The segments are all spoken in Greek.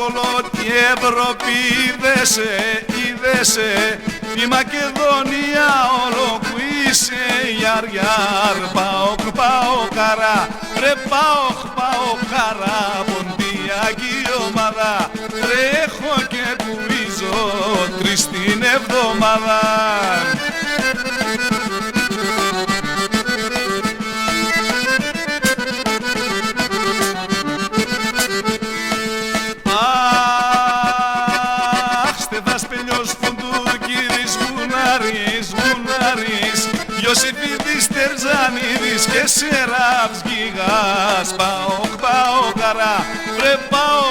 όλο η Ευρώπη είδεσαι, η Μακεδονία όλο που είσαι γιαρ, πάω ρε πάω χαρά, ποντιακή ομάδα, τρέχω και κουβίζω 3 την εβδομάδα. Στεδασπενιός Φουντούκηδης Γουνάρης, Ιωσήφιδης Τερζανίδης και Σεράφς Γιγάς. Πάω χαρά, βρε πάω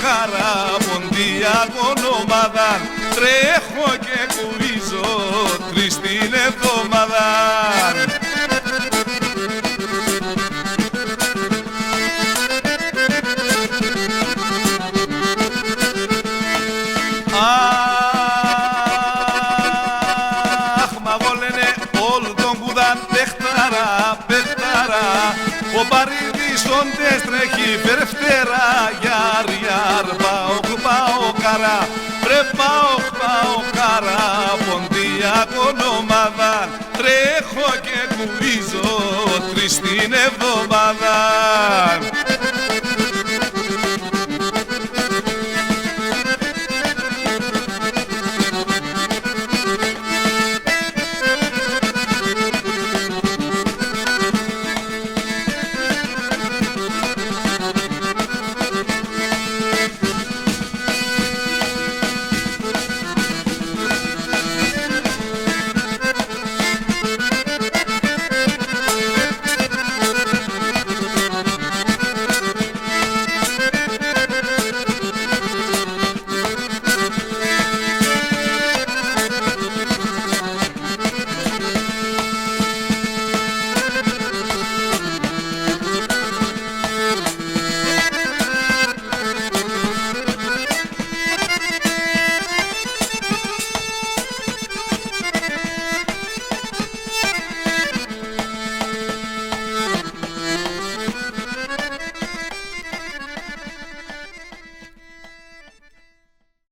χαρά, ποντιακό ομάδα, τρέχω και κουβίζω 3 την εβδομάδα. Ο Παρί